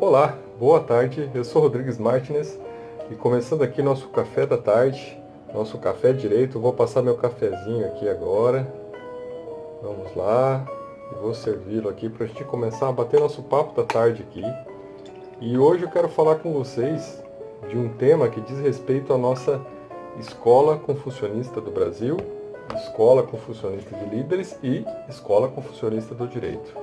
Olá, boa tarde, eu sou Rodrigues Martins e começando aqui nosso café da tarde, nosso café direito. Vou passar meu cafezinho aqui agora, vamos lá, e vou servi-lo aqui para a gente começar a bater nosso papo da tarde aqui. E hoje eu quero falar com vocês de um tema que diz respeito à nossa Escola Confucionista do Brasil, Escola Confucionista de Líderes e Escola Confucionista do Direito.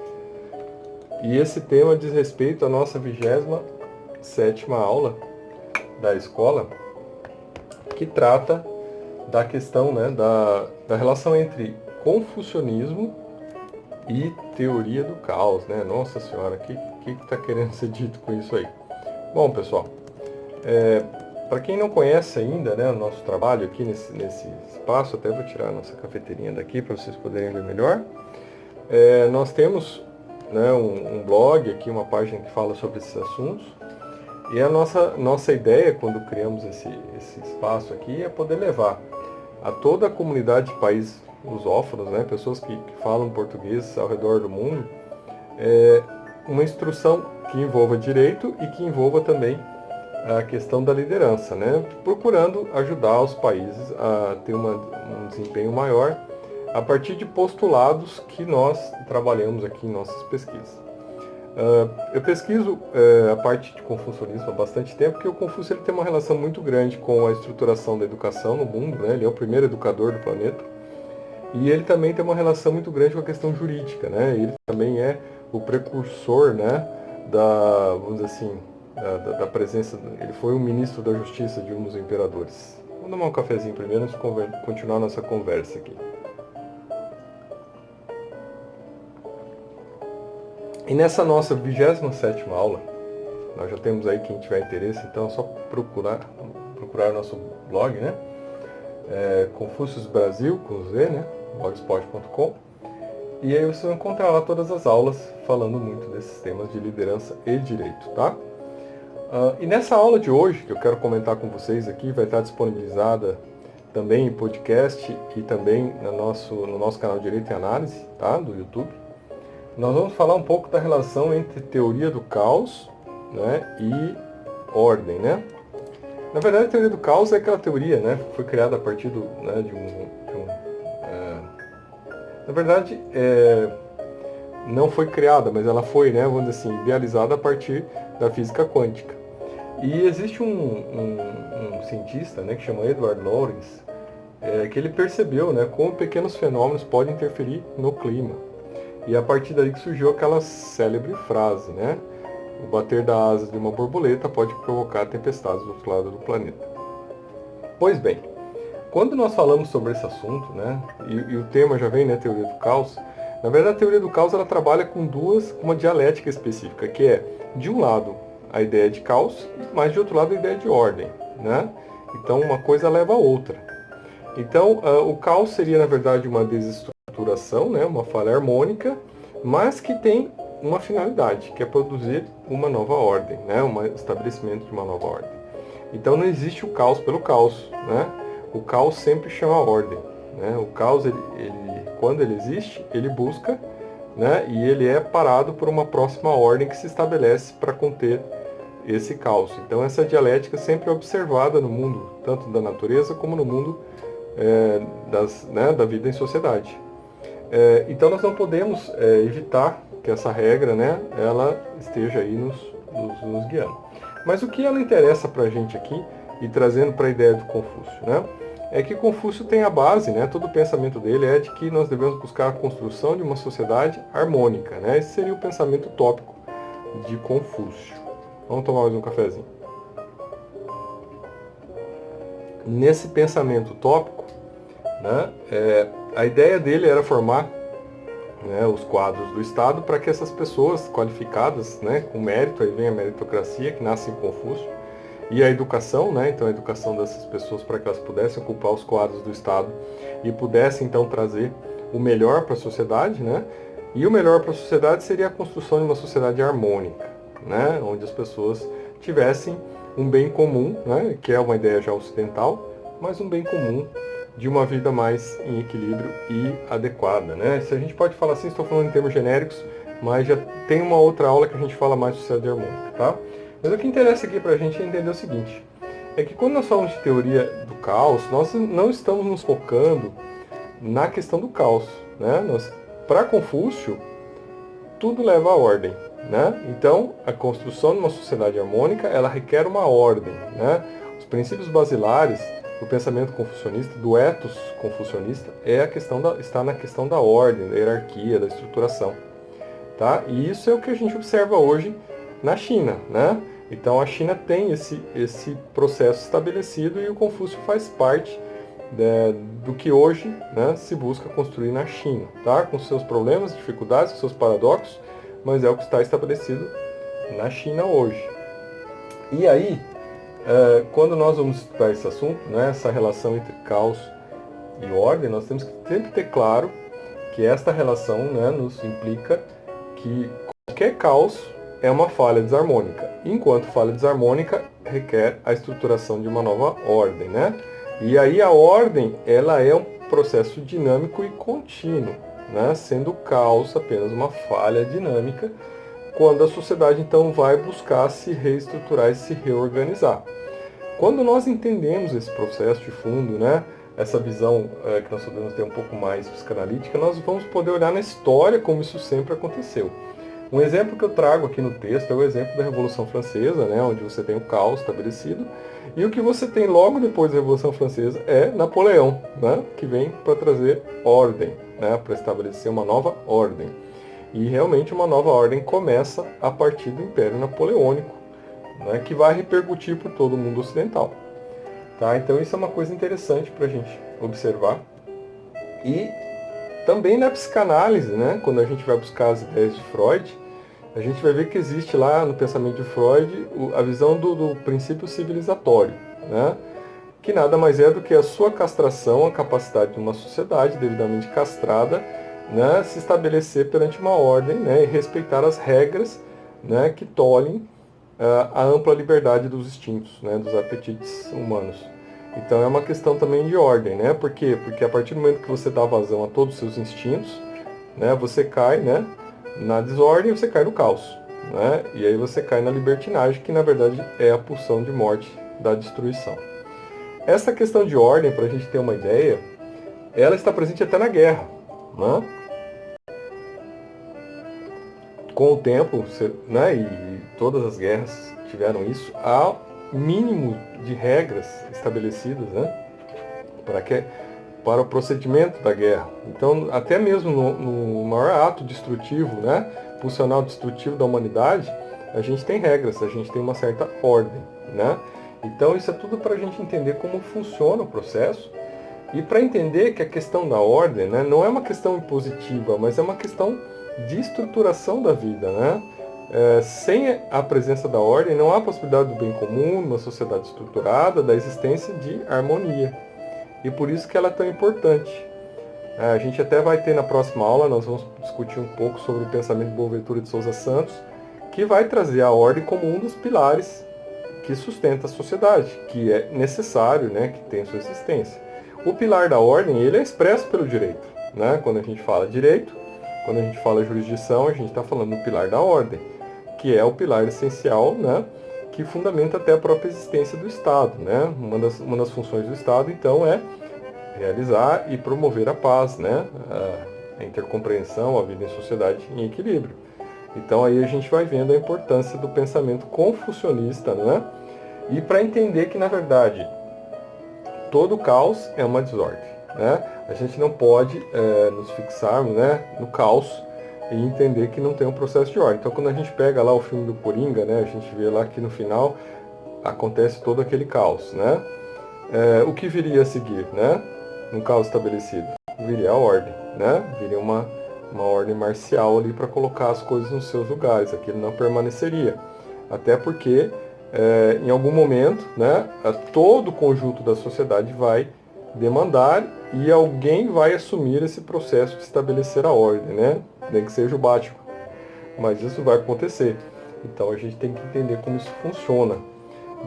E esse tema diz respeito à nossa 27ª aula da escola, que trata da questão, da relação entre confucionismo e teoria do caos, né? Nossa Senhora, o que está querendo ser dito com isso aí? Bom, pessoal, para quem não conhece ainda, né, o nosso trabalho aqui nesse espaço, até vou tirar a nossa cafeteirinha daqui para vocês poderem ver melhor. Nós temos, né, um blog aqui, uma página que fala sobre esses assuntos. E a nossa ideia, quando criamos esse espaço aqui, é poder levar a toda a comunidade de países lusófonos, né, pessoas que falam português ao redor do mundo, uma instrução que envolva direito e que envolva também a questão da liderança, né, procurando ajudar os países a ter um desempenho maior a partir de postulados que nós trabalhamos aqui em nossas pesquisas. Eu pesquiso a parte de confucionismo há bastante tempo, porque o Confúcio ele tem uma relação muito grande com a estruturação da educação no mundo, né? Ele é o primeiro educador do planeta, e ele também tem uma relação muito grande com a questão jurídica, né? Ele também é o precursor, né, vamos dizer assim, da presença, ele foi o ministro da Justiça de um dos imperadores. Vamos tomar um cafezinho primeiro antes de continuar a nossa conversa aqui. E nessa nossa 27ª aula, nós já temos aí, quem tiver interesse, então é só procurar o nosso blog, né? Confúcios Brasil, com Z, né? blogspot.com. E aí você vai encontrar lá todas as aulas falando muito desses temas de liderança e direito, tá? E nessa aula de hoje, que eu quero comentar com vocês aqui, vai estar disponibilizada também em podcast e também no nosso canal Direito e Análise, tá? Do YouTube. Nós vamos falar um pouco da relação entre teoria do caos, né, e ordem, né? Na verdade, a teoria do caos é aquela teoria, né, que foi criada a partir na verdade, não foi criada, mas ela foi, né, vamos dizer assim, idealizada a partir da física quântica. E existe um cientista, né, que chama Edward Lorenz, que ele percebeu, né, como pequenos fenômenos podem interferir no clima. E a partir daí que surgiu aquela célebre frase, né? O bater das asas de uma borboleta pode provocar tempestades do outro lado do planeta. Pois bem, quando nós falamos sobre esse assunto, né? E o tema já vem, né? Teoria do caos. Na verdade, a teoria do caos ela trabalha com uma dialética específica, que é, de um lado, a ideia de caos, mas de outro lado, a ideia de ordem, né? Então, uma coisa leva a outra. Então, o caos seria, na verdade, uma desestruturação, né, uma falha harmônica, mas que tem uma finalidade, que é produzir uma nova ordem, né, um estabelecimento de uma nova ordem. Então, não existe o caos pelo caos, né? O caos sempre chama a ordem, né? O caos, quando ele existe, ele busca, né, e ele é parado por uma próxima ordem que se estabelece para conter esse caos. Então, essa dialética sempre é observada no mundo, tanto da natureza como no mundo da vida em sociedade. Então nós não podemos evitar que essa regra, né, ela esteja aí nos guiando. Mas o que ela interessa para a gente aqui, e trazendo para a ideia do Confúcio, né, é que Confúcio tem a base, né, todo o pensamento dele é de que nós devemos buscar a construção de uma sociedade harmônica, né, esse seria o pensamento utópico de Confúcio. Vamos tomar mais um cafezinho. Nesse pensamento utópico, né, a ideia dele era formar, né, os quadros do Estado para que essas pessoas qualificadas, né, com mérito, aí vem a meritocracia que nasce em Confúcio, e a educação, né, então a educação dessas pessoas para que elas pudessem ocupar os quadros do Estado e pudessem então trazer o melhor para a sociedade, né, e o melhor para a sociedade seria a construção de uma sociedade harmônica, né, onde as pessoas tivessem um bem comum, né, que é uma ideia já ocidental, mas um bem comum de uma vida mais em equilíbrio e adequada, né? Se a gente pode falar assim, estou falando em termos genéricos, mas já tem uma outra aula que a gente fala mais de sociedade harmônica, tá? Mas o que interessa aqui para a gente é entender o seguinte, é que quando nós falamos de teoria do caos, nós não estamos nos focando na questão do caos, né? Para Confúcio, tudo leva à ordem, né? Então, a construção de uma sociedade harmônica, ela requer uma ordem, né? Os princípios basilares do pensamento confucionista, do ethos confucionista, está na questão da ordem, da hierarquia, da estruturação, tá? E isso é o que a gente observa hoje na China, né? Então, a China tem esse processo estabelecido e o Confúcio faz parte do que hoje, né, se busca construir na China, tá? Com seus problemas, dificuldades, com seus paradoxos, mas é o que está estabelecido na China hoje. E aí, quando nós vamos estudar esse assunto, né, essa relação entre caos e ordem, nós temos que sempre ter claro que esta relação, né, nos implica que qualquer caos é uma falha desarmônica, enquanto falha desarmônica requer a estruturação de uma nova ordem, né? E aí a ordem, ela é um processo dinâmico e contínuo, né? Sendo o caos apenas uma falha dinâmica, quando a sociedade então vai buscar se reestruturar e se reorganizar. Quando nós entendemos esse processo de fundo, né? Essa visão que nós podemos ter um pouco mais psicanalítica, nós vamos poder olhar na história como isso sempre aconteceu. Um exemplo que eu trago aqui no texto é o exemplo da Revolução Francesa, né, onde você tem o caos estabelecido, e o que você tem logo depois da Revolução Francesa é Napoleão, né, que vem para trazer ordem, né, para estabelecer uma nova ordem. E realmente uma nova ordem começa a partir do Império Napoleônico, né, que vai repercutir por todo o mundo ocidental. Tá? Então isso é uma coisa interessante para a gente observar. E também na psicanálise, né, quando a gente vai buscar as ideias de Freud, a gente vai ver que existe lá no pensamento de Freud a visão do princípio civilizatório, né, que nada mais é do que a sua castração, a capacidade de uma sociedade devidamente castrada, né, se estabelecer perante uma ordem, né, e respeitar as regras, né, que tolhem a ampla liberdade dos instintos, né, dos apetites humanos. Então é uma questão também de ordem, né? Por quê? Porque a partir do momento que você dá vazão a todos os seus instintos, né, você cai, né, na desordem, você cai no caos, né? E aí você cai na libertinagem, que na verdade é a pulsão de morte da destruição. Essa questão de ordem, para a gente ter uma ideia, ela está presente até na guerra, né? Com o tempo, né, e todas as guerras tiveram isso, há mínimo de regras estabelecidas, né, para o procedimento da guerra. Então, até mesmo no maior ato destrutivo, né, pulsional destrutivo da humanidade, a gente tem regras, a gente tem uma certa ordem, né? Então, isso é tudo para a gente entender como funciona o processo e para entender que a questão da ordem, né, não é uma questão impositiva, mas é uma questão de estruturação da vida, né? Sem a presença da ordem, não há possibilidade do bem comum, numa sociedade estruturada, da existência de harmonia. E por isso que ela é tão importante. A gente até vai ter na próxima aula, nós vamos discutir um pouco sobre o pensamento de Boaventura de Souza Santos, que vai trazer a ordem como um dos pilares que sustenta a sociedade, que é necessário, né, que tenha sua existência. O pilar da ordem, ele é expresso pelo direito, né? Quando a gente fala direito, quando a gente fala jurisdição, a gente está falando do pilar da ordem, que é o pilar essencial, né, que fundamenta até a própria existência do Estado, né? Uma das funções do Estado, então, é realizar e promover a paz, né, a intercompreensão, a vida em sociedade em equilíbrio. Então aí a gente vai vendo a importância do pensamento confucionista, né? E para entender que, na verdade, todo caos é uma desordem, né? A gente não pode nos fixarmos, né, no caos e entender que não tem um processo de ordem. Então, quando a gente pega lá o filme do Coringa, né, a gente vê lá que no final acontece todo aquele caos, né? O que viria a seguir, né? Um caos estabelecido? Viria a ordem, né? Viria uma ordem marcial ali para colocar as coisas nos seus lugares. Aquilo não permaneceria. Até porque, em algum momento, né, todo o conjunto da sociedade vai demandar e alguém vai assumir esse processo de estabelecer a ordem, né? Nem que seja o Batman. Mas isso vai acontecer. Então a gente tem que entender como isso funciona.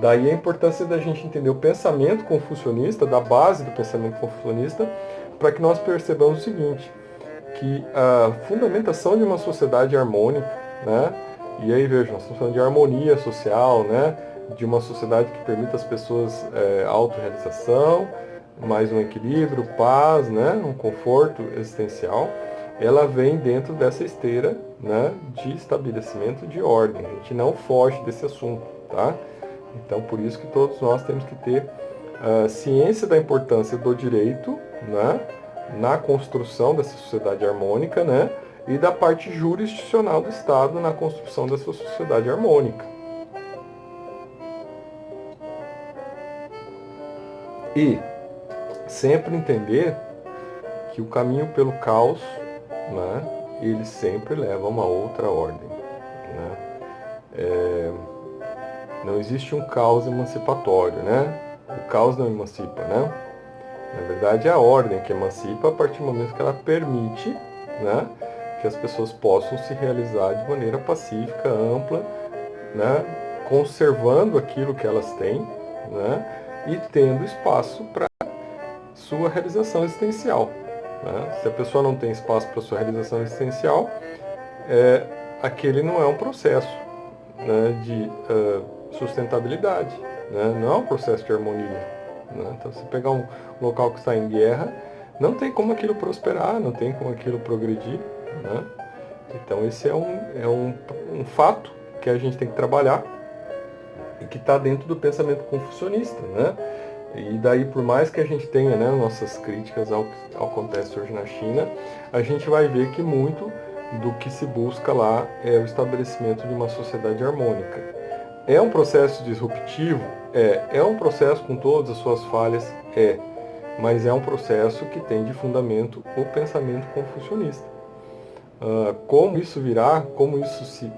Daí a importância da gente entender o pensamento confucionista, da base do pensamento confucionista, para que nós percebamos o seguinte, que a fundamentação de uma sociedade harmônica, né? E aí veja, nós estamos falando de harmonia social, né? De uma sociedade que permita às pessoas autorrealização, mais um equilíbrio, paz, né? Um conforto existencial. Ela vem dentro dessa esteira, né? De estabelecimento de ordem. A gente não foge desse assunto, tá? Então, por isso que todos nós temos que ter ciência da importância do direito, né? Na construção dessa sociedade harmônica, né? E da parte jurisdicional do Estado na construção dessa sociedade harmônica. E sempre entender que o caminho pelo caos, né, ele sempre leva a uma outra ordem. Né? Não existe um caos emancipatório, né? O caos não emancipa, né? Na verdade, é a ordem que emancipa a partir do momento que ela permite, né, que as pessoas possam se realizar de maneira pacífica, ampla, né, conservando aquilo que elas têm, né, e tendo espaço para sua realização existencial. Né? Se a pessoa não tem espaço para sua realização existencial, aquele não é um processo, né, de sustentabilidade, né? Não é um processo de harmonia. Né? Então, se pegar um local que está em guerra, não tem como aquilo prosperar, não tem como aquilo progredir. Né? Então, esse é um fato que a gente tem que trabalhar e que está dentro do pensamento confucionista. Né? E daí, por mais que a gente tenha, né, nossas críticas ao que acontece hoje na China, a gente vai ver que muito do que se busca lá é o estabelecimento de uma sociedade harmônica. É um processo disruptivo? É um processo com todas as suas falhas? Mas é um processo que tem de fundamento o pensamento confucionista. Como isso virá, como isso se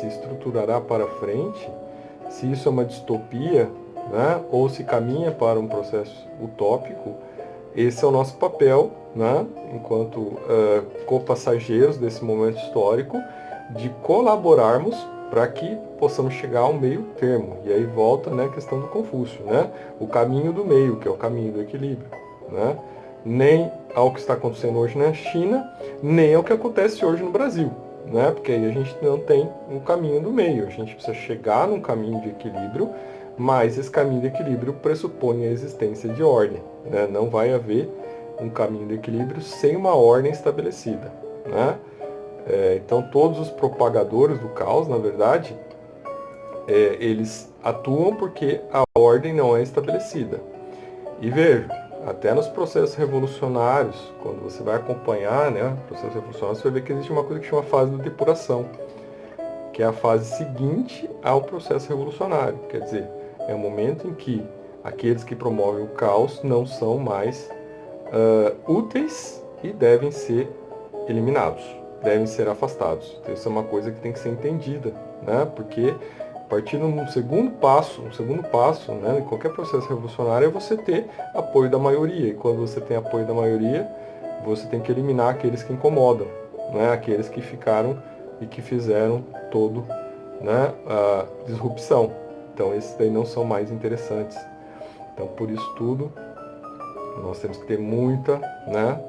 estruturará para frente, se isso é uma distopia, né, ou se caminha para um processo utópico, esse é o nosso papel, né, enquanto copassageiros desse momento histórico, de colaborarmos para que possamos chegar ao meio termo. E aí volta, né, a questão do Confúcio, né, o caminho do meio, que é o caminho do equilíbrio. Né, nem ao que está acontecendo hoje na China, nem ao que acontece hoje no Brasil. Né, porque aí a gente não tem um caminho do meio, a gente precisa chegar num caminho de equilíbrio, mas esse caminho de equilíbrio pressupõe a existência de ordem. Né? Não vai haver um caminho de equilíbrio sem uma ordem estabelecida. Né? Então, todos os propagadores do caos, na verdade, eles atuam porque a ordem não é estabelecida. E veja, até nos processos revolucionários, quando você vai acompanhar, né, processos revolucionários, você vai ver que existe uma coisa que chama fase de depuração, que é a fase seguinte ao processo revolucionário. Quer dizer, é o momento em que aqueles que promovem o caos não são mais úteis e devem ser eliminados, devem ser afastados. Então, isso é uma coisa que tem que ser entendida, né? Porque a partir de um segundo passo, né, em qualquer processo revolucionário é você ter apoio da maioria. E quando você tem apoio da maioria, você tem que eliminar aqueles que incomodam, né? Aqueles que ficaram e que fizeram todo, né, a disrupção. Então, esses daí não são mais interessantes. Então, por isso tudo, nós temos que ter muita, né,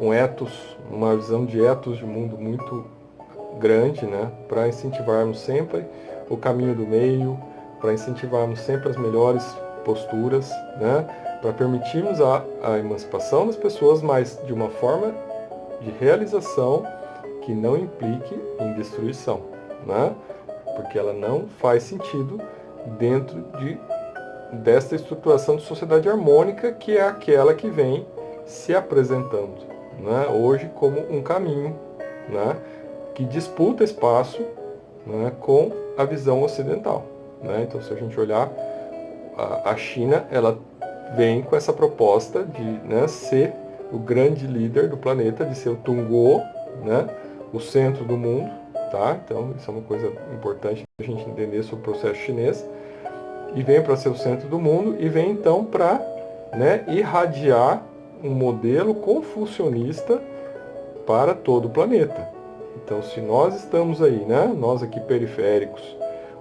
um ethos, uma visão de ethos de mundo muito grande, né, para incentivarmos sempre o caminho do meio, para incentivarmos sempre as melhores posturas, né, para permitirmos a emancipação das pessoas, mas de uma forma de realização que não implique em destruição, né? Porque ela não faz sentido dentro desta estruturação de sociedade harmônica, que é aquela que vem se apresentando, né, hoje como um caminho, né, que disputa espaço, né, com a visão ocidental. Né? Então, se a gente olhar, a China, ela vem com essa proposta de, né, ser o grande líder do planeta, de ser o Tunguo, né, o centro do mundo. Tá? Então, isso é uma coisa importante a gente entender sobre o processo chinês. E vem para ser o centro do mundo e vem então para, né, irradiar um modelo confucionista para todo o planeta. Então, se nós estamos aí, né, nós aqui periféricos,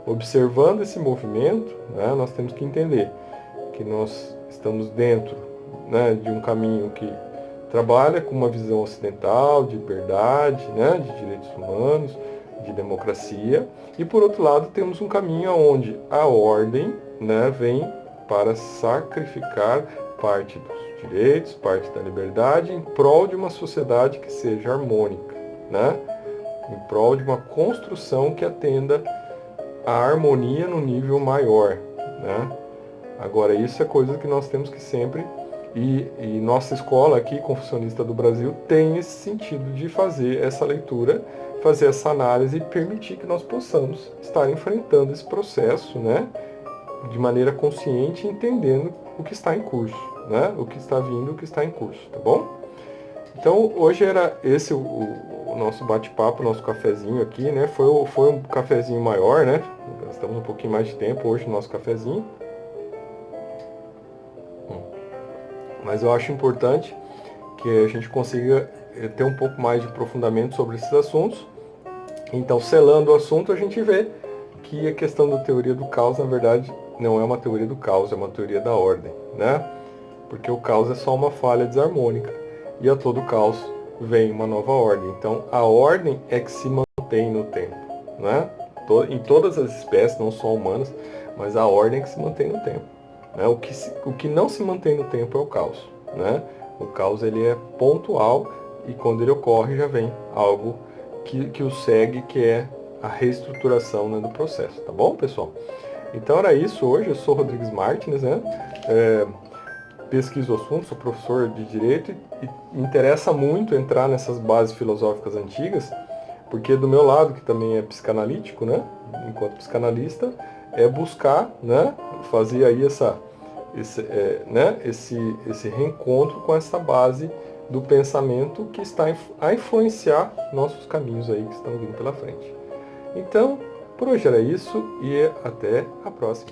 observando esse movimento, né, nós temos que entender que nós estamos dentro, né, de um caminho que trabalha com uma visão ocidental de liberdade, né, de direitos humanos, de democracia, e por outro lado temos um caminho onde a ordem, né, vem para sacrificar parte dos direitos, parte da liberdade, em prol de uma sociedade que seja harmônica, né, em prol de uma construção que atenda à harmonia no nível maior, né. Agora, isso é coisa que nós temos que sempre, e nossa escola aqui, Confucionista do Brasil, tem esse sentido de fazer essa leitura, fazer essa análise e permitir que nós possamos estar enfrentando esse processo, né, de maneira consciente, entendendo o que está em curso, né, o que está vindo, o que está em curso, tá bom? Então, hoje era esse o nosso bate-papo, nosso cafezinho aqui, né, foi um cafezinho maior, né, estamos um pouquinho mais de tempo hoje no nosso cafezinho. Mas eu acho importante que a gente consiga ter um pouco mais de aprofundamento sobre esses assuntos. Então, selando o assunto, a gente vê que a questão da teoria do caos, na verdade, não é uma teoria do caos, é uma teoria da ordem, né? Porque o caos é só uma falha desarmônica e a todo caos vem uma nova ordem. Então, a ordem é que se mantém no tempo, né? Em todas as espécies, não só humanas, mas a ordem é que se mantém no tempo. Né? O que não se mantém no tempo é o caos. Né? O caos ele é pontual e quando ele ocorre já vem algo que o segue, que é a reestruturação, né, do processo. Tá bom, pessoal? Então era isso hoje. Eu sou Rodrigues Martins, né? Pesquiso o assunto, sou professor de Direito e me interessa muito entrar nessas bases filosóficas antigas, porque do meu lado, que também é psicanalítico, né? Enquanto psicanalista, é buscar, né, fazer aí esse reencontro com essa base do pensamento que está a influenciar nossos caminhos aí que estão vindo pela frente. Então, por hoje era isso e até a próxima.